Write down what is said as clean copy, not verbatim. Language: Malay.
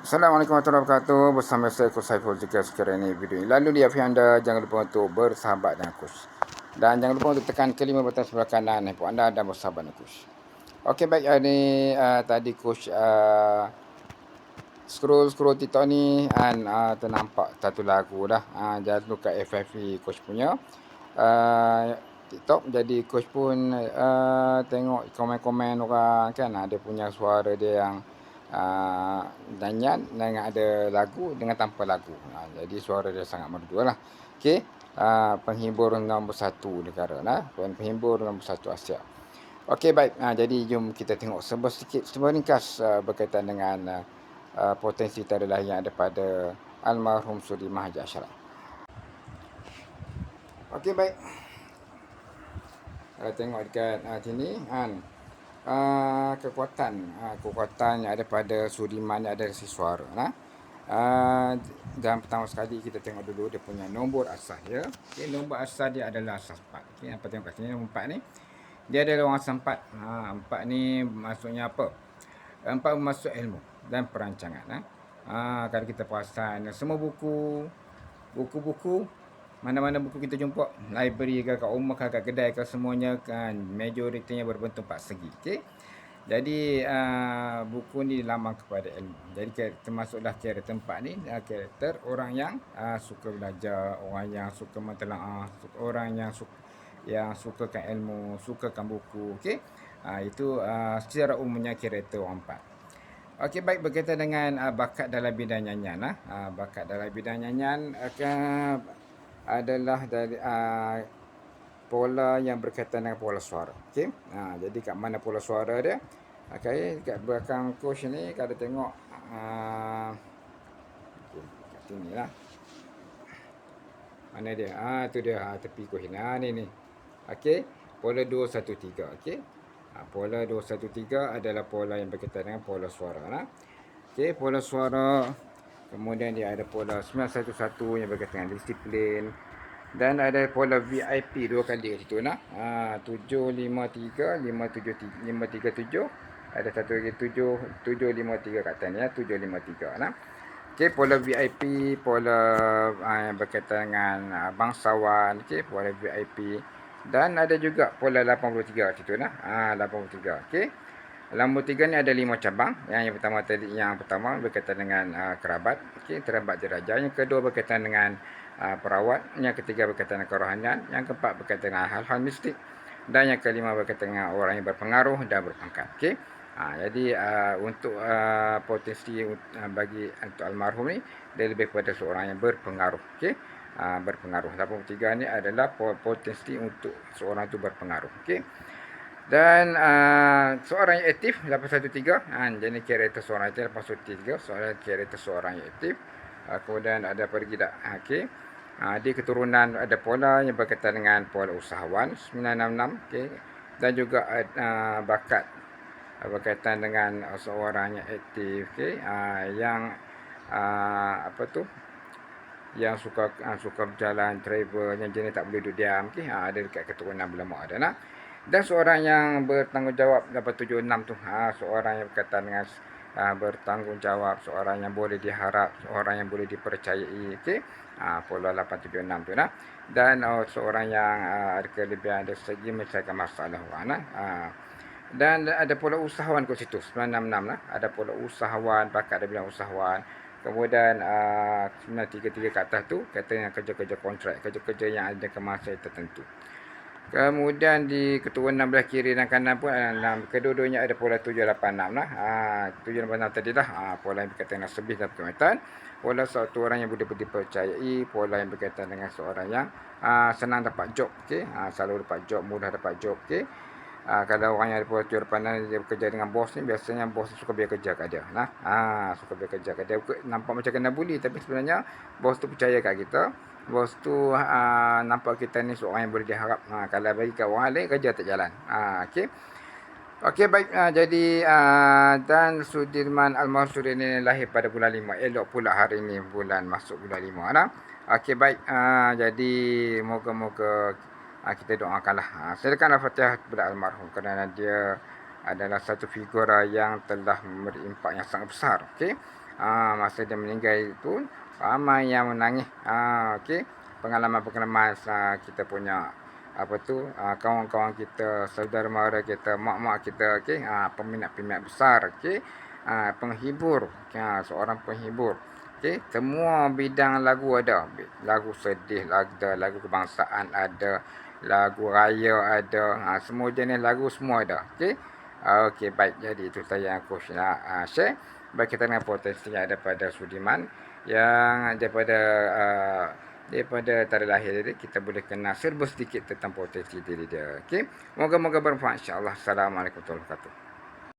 Assalamualaikum warahmatullahi wabarakatuh. Bersama saya Coach Saiful jika sekiranya ini video ini lalu di FB anda, jangan lupa untuk bersahabat dengan Coach. Dan jangan lupa untuk tekan kelima butang sebelah kanan handphone anda dan bersahabat dengan Coach. Okey, baik, ini tadi Coach scroll TikTok ni ternampak satu lagu dah. Jangan lupa FFV Coach punya TikTok. Jadi Coach pun tengok komen-komen orang kan, dia punya suara dia yang nyanyian dengan ada lagu dengan tanpa lagu. Jadi suara dia sangat merdu lah. Okey, penghibur nombor 1 negara lah, penghibur nombor 1 Asia. Okey, baik. Jadi jom kita tengok sebuah ringkas berkaitan dengan potensi tiada lain yang ada pada almarhum Sudirman Haji Ashraf. Okey, baik. Tengok dekat sini kan. Kekuatan yang ada pada Sudirman ni ada si suara lah. Dan pertama sekali kita tengok dulu dia punya nombor asas ya. Okay, nombor asas dia adalah asas 4. Okay, apa tengok kat sini nombor 4 ni. Dia adalah asas 4. 4 ni maksudnya apa? 4 bermaksud ilmu dan perancangan. Kalau kita perasan semua buku mana-mana buku kita jumpa, library ke kat rumah ke kat kedai ke, semuanya kan majoritinya berbentuk 4 segi. Okey. Jadi buku ni lambang kepada ilmu. Jadi termasuklah karakter 4 ni, karakter orang yang suka belajar, orang yang suka mentelaah, orang yang sukakan ilmu, sukakan buku. Okey. Itu secara umumnya karakter orang 4. Okey, baik, berkaitan dengan bakat dalam bidang nyanyian. Bakat dalam bidang nyanyian adalah dari pola yang berkaitan dengan pola suara. Okey. Jadi kat mana pola suara dia? Okey, kat belakang coach ni kalau tengok kat sini lah. Mana dia? Tu dia tepi coach ni. Okey, pola 213. Okey. Pola 213 adalah pola yang berkaitan dengan pola suara lah. Okey, pola suara. Kemudian dia ada pola 911 yang berkaitan dengan disiplin. Dan ada pola VIP 2 kali kat situ lah. 753, 537. Ada satu lagi 753 kat atas ni ya. 753 lah. Okey, pola VIP, pola yang berkaitan dengan bangsawan. Okey, pola VIP. Dan ada juga pola 83 kat situ lah. 83. Okey. 83 ni ada 5 cabang. Yang pertama berkaitan dengan kerabat. Okey, kerabat diraja. Yang kedua berkaitan dengan perawat. Yang ketiga berkaitan dengan kerohanian. Yang keempat berkaitan dengan hal-hal mistik. Dan yang kelima berkaitan dengan orang yang berpengaruh dan berpangkat. Okey. Jadi untuk potensi bagi untuk almarhum ni, dia lebih kepada seorang yang berpengaruh. Okey. Berpengaruh. 83 ni adalah potensi untuk seorang tu berpengaruh. Okey. Dan seorang yang aktif 813. Jadi karakter seorang itu 813. Soalan karakter seorang yang aktif. Kemudian ada pergi tak? Okey. Di keturunan ada pola yang berkaitan dengan pola usahawan 966. Okey. Dan juga bakat berkaitan dengan seorang yang aktif. Okey. Yang yang suka berjalan, travel, yang jenis tak boleh duduk diam. Okey. Ada dekat keturunan belama ada lah. Dan seorang yang bertanggungjawab 876 tu, seorang yang berkaitan dengan bertanggungjawab, seorang yang boleh diharap, seorang yang boleh dipercayai. Okey. Pola 876 tu lah. Dan seorang yang ada kelebihan dari segi menyelesaikan masalah orang. Dan ada pola usahawan kat situ 966 lah. Ada pola usahawan, bakat ada bilang usahawan. Kemudian 933 ke atas tu katanya kerja-kerja kontrak, kerja-kerja yang ada kemasan tertentu. Kemudian di keturunan belah kiri dan kanan pun kedua-duanya ada pola 786 lah. 786 tadi lah. Pola yang berkaitan dengan sebis dan perkhidmatan. Pola satu orang yang boleh dipercayai. Pola yang berkaitan dengan seorang yang senang dapat job. Okay? Selalu dapat job, mudah dapat job. Okay? Kalau orang yang ada pola 786 dia bekerja dengan bos ni, biasanya bos ni suka biar kerja kat dia. Suka biar kerja kat dia. Nampak macam kena bully, tapi sebenarnya bos tu percaya kat kita. Bos tu nampak kita ni seorang yang boleh diharap. Kalau bagi kat orang lain, kerja tak jalan. Okey. Okey, baik. Jadi dan Sudirman almarhum Sudirman lahir pada bulan 5. Elok pula hari ni bulan masuk bulan 5 lah. Okey, baik. Jadi moga-moga kita doakanlah. Silakan Al-Fatihah kepada almarhum kerana dia adalah satu figura yang telah memberi impak yang sangat besar. Okey. Masa dia meninggal pun ramai yang menangis. Okey, pengalaman-pengalaman kita punya kawan-kawan kita, saudara mara kita, mak-mak kita, okey, peminat-peminat besar, okey, penghibur, seorang penghibur. Okey, semua bidang lagu ada. Lagu sedih ada, lagu kebangsaan ada, lagu raya ada, semua jenis lagu semua ada. Okey. Okey, baik. Jadi itu saya yang aku nak share berkaitan dengan potensi yang ada pada Sudirman yang daripada tarikh lahir dia kita boleh kenal serba sedikit tentang potensi diri dia. Okey. Moga-moga bermanfaat insya-Allah. Assalamualaikum warahmatullahi wabarakatuh.